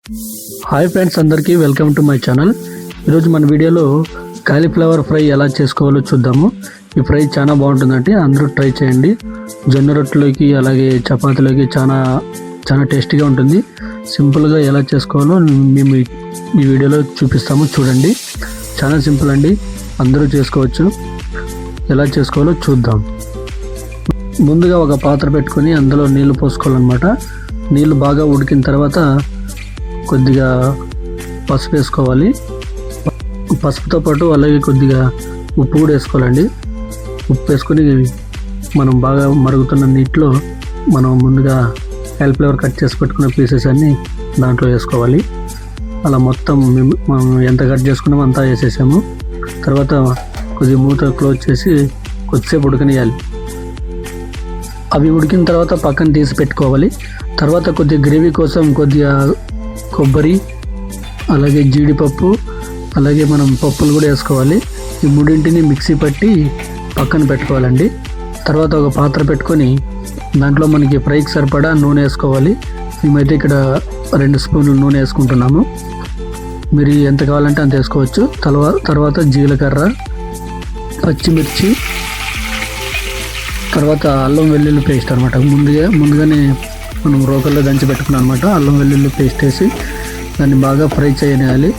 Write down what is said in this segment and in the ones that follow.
Hi friends, అందరికీ welcome to my channel. ఈరోజు మన వీడియోలో కాలీఫ్లవర్ ఫ్రై ఎలా చేసుకోవాలో చూద్దాము. ఈ ఫ్రై చాలా బాగుంటుందంటే అందరూ ట్రై చేయండి. జొన్న రొట్టెలోకి అలాగే చపాతీలోకి చాలా టేస్టీగా ఉంటుంది. సింపుల్గా ఎలా చేసుకోవాలో మేము ఈ వీడియోలో చూపిస్తాము, చూడండి. చాలా సింపుల్ అండి, అందరూ చేసుకోవచ్చు. ఎలా చేసుకోవాలో చూద్దాం. ముందుగా ఒక పాత్ర పెట్టుకొని అందులో నీళ్లు పోసుకోవాలన్నమాట. నీళ్ళు బాగా ఉడికిన తర్వాత కొద్దిగా పసుపు వేసుకోవాలి. పసుపుతో పాటు అలాగే కొద్దిగా ఉప్పు కూడా వేసుకోవాలండి. ఉప్పు వేసుకొని మనం బాగా మరుగుతున్న నీటిలో మనం ముందుగా కాలీఫ్లవర్ కట్ చేసి పెట్టుకున్న పీసెస్ అన్నీ దాంట్లో వేసుకోవాలి. అలా మొత్తం మనం ఎంత కట్ చేసుకున్నామో అంతా వేసేసాము. తర్వాత కొద్దిగా మూత క్లోజ్ చేసి కొద్దిసేపు ఉడకనియాలి. అవి ఉడికిన తర్వాత పక్కన తీసి పెట్టుకోవాలి. తర్వాత కొద్దిగా గ్రేవీ కోసం కొద్దిగా కొబ్బరి అలాగే జీడిపప్పు అలాగే మనం పప్పులు కూడా వేసుకోవాలి. ఈ మూడింటిని మిక్సీ పట్టి పక్కన పెట్టుకోవాలండి. తర్వాత ఒక పాత్ర పెట్టుకొని దాంట్లో మనకి ఫ్రైకి సరిపడా నూనె వేసుకోవాలి. మేమైతే ఇక్కడ 2 స్పూన్లు నూనె వేసుకుంటున్నాము. మీరు ఎంత కావాలంటే అంత వేసుకోవచ్చు. తర్వాత జీలకర్ర, పచ్చిమిర్చి, తర్వాత అల్లం వెల్లుల్లి పేస్ట్ అనమాట. ముందుగానే మనం రోకల్లో దంచి పెట్టుకున్నాం అనమాట. అల్లం వెల్లుల్లి పేస్ట్ వేసి దాన్ని బాగా ఫ్రై చేయనేయాలి.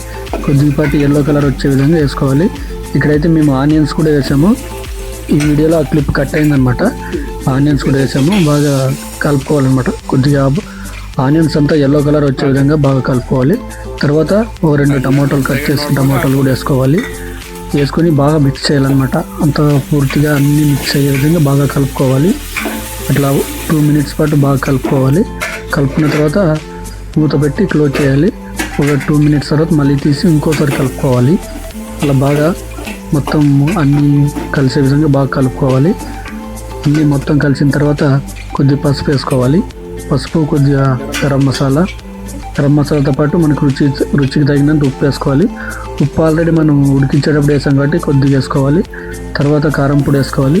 కొద్దిపాటి ఎల్లో కలర్ వచ్చే విధంగా వేసుకోవాలి. ఇక్కడైతే మేము ఆనియన్స్ కూడా వేసాము. ఈ వీడియోలో ఆ క్లిప్ కట్ అయిందనమాట. ఆనియన్స్ కూడా వేసాము. బాగా కలుపుకోవాలన్నమాట. కొద్దిగా ఆనియన్స్ అంతా ఎల్లో కలర్ వచ్చే విధంగా బాగా కలుపుకోవాలి. తర్వాత 2 టమాటాలు కట్ చేసిన టమాటాలు కూడా వేసుకోవాలి. వేసుకొని బాగా మిక్స్ చేయాలన్నమాట. అంతా పూర్తిగా అన్నీ మిక్స్ అయ్యే విధంగా బాగా కలుపుకోవాలి. అట్లా 2 మినిట్స్ పాటు బాగా కలుపుకోవాలి. కలుపుకున్న తర్వాత మూత పెట్టి క్లోజ్ చేయాలి. ఒక 2 మినిట్స్ తర్వాత మళ్ళీ తీసి ఇంకోసారి కలుపుకోవాలి. అలా బాగా మొత్తం అన్నీ కలిసే విధంగా బాగా కలుపుకోవాలి. అన్నీ మొత్తం కలిసిన తర్వాత కొద్దిగా పసుపు వేసుకోవాలి. పసుపు, కొద్దిగా గరం మసాలాతో పాటు మనకు రుచికి తగినంత ఉప్పు వేసుకోవాలి. ఉప్పు ఆల్రెడీ మనం ఉడికించేటప్పుడు వేసాం కాబట్టి కొద్దిగా వేసుకోవాలి. తర్వాత కారం పొడి వేసుకోవాలి.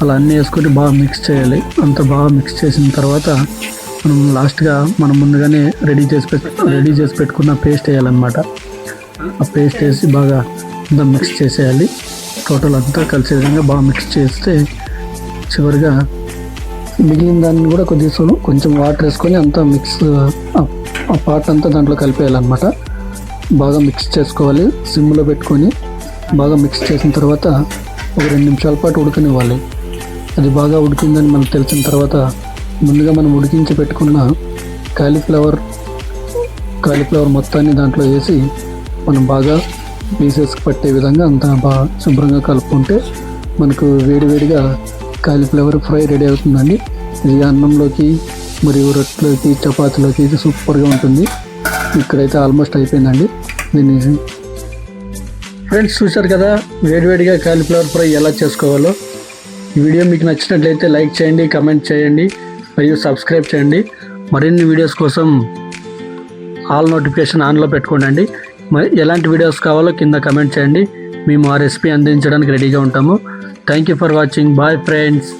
అలా అన్నీ వేసుకొని బాగా మిక్స్ చేయాలి. అంత బాగా మిక్స్ చేసిన తర్వాత మనం లాస్ట్గా మనం ముందుగానే రెడీ చేసి పెట్టుకున్న పేస్ట్ వేయాలన్నమాట. ఆ పేస్ట్ వేసి బాగా అంతా మిక్స్ చేసేయాలి. టోటల్ అంతా కలిసే విధంగా బాగా మిక్స్ చేస్తే చివరిగా మిగిలిన దాన్ని కూడా కొంచెం వాటర్ వేసుకొని అంతా మిక్స్ ఆ పార్ట్ అంతా దాంట్లో కలిపేయాలన్నమాట. బాగా మిక్స్ చేసుకోవాలి. సిమ్లో పెట్టుకొని బాగా మిక్స్ చేసిన తర్వాత ఒక 2 నిమిషాల పాటు ఉడకనివ్వాలి. అది బాగా ఉడికిందని మనకు తెలిసిన తర్వాత ముందుగా మనం ఉడికించి పెట్టుకున్న కాలీఫ్లవర్ మొత్తాన్ని దాంట్లో వేసి మనం బాగా పీసెస్కి పట్టే విధంగా అంతా బాగా శుభ్రంగా కలుపుకుంటే మనకు వేడివేడిగా కాలీఫ్లవర్ ఫ్రై రెడీ అవుతుందండి. ఇది అన్నంలోకి మరియు రొట్టెలోకి చపాతీలోకి ఇది సూపర్గా ఉంటుంది. ఇక్కడైతే ఆల్మోస్ట్ అయిపోయిందండి. దీన్ని ఫ్రెండ్స్ చూశారు కదా, వేడివేడిగా కాలీఫ్లవర్ ఫ్రై ఎలా చేసుకోవాలో. ఈ వీడియో మీకు నచ్చినట్లయితే లైక్ చేయండి, కమెంట్ చేయండి మరియు సబ్స్క్రైబ్ చేయండి. మరిన్ని వీడియోస్ కోసం ఆల్ నోటిఫికేషన్ ఆన్లో పెట్టుకోండి. మరి ఎలాంటి వీడియోస్ కావాలో కింద కమెంట్ చేయండి. మేము ఆ రెసిపీ అందించడానికి రెడీగా ఉంటాము. Thank you for watching. Bye friends.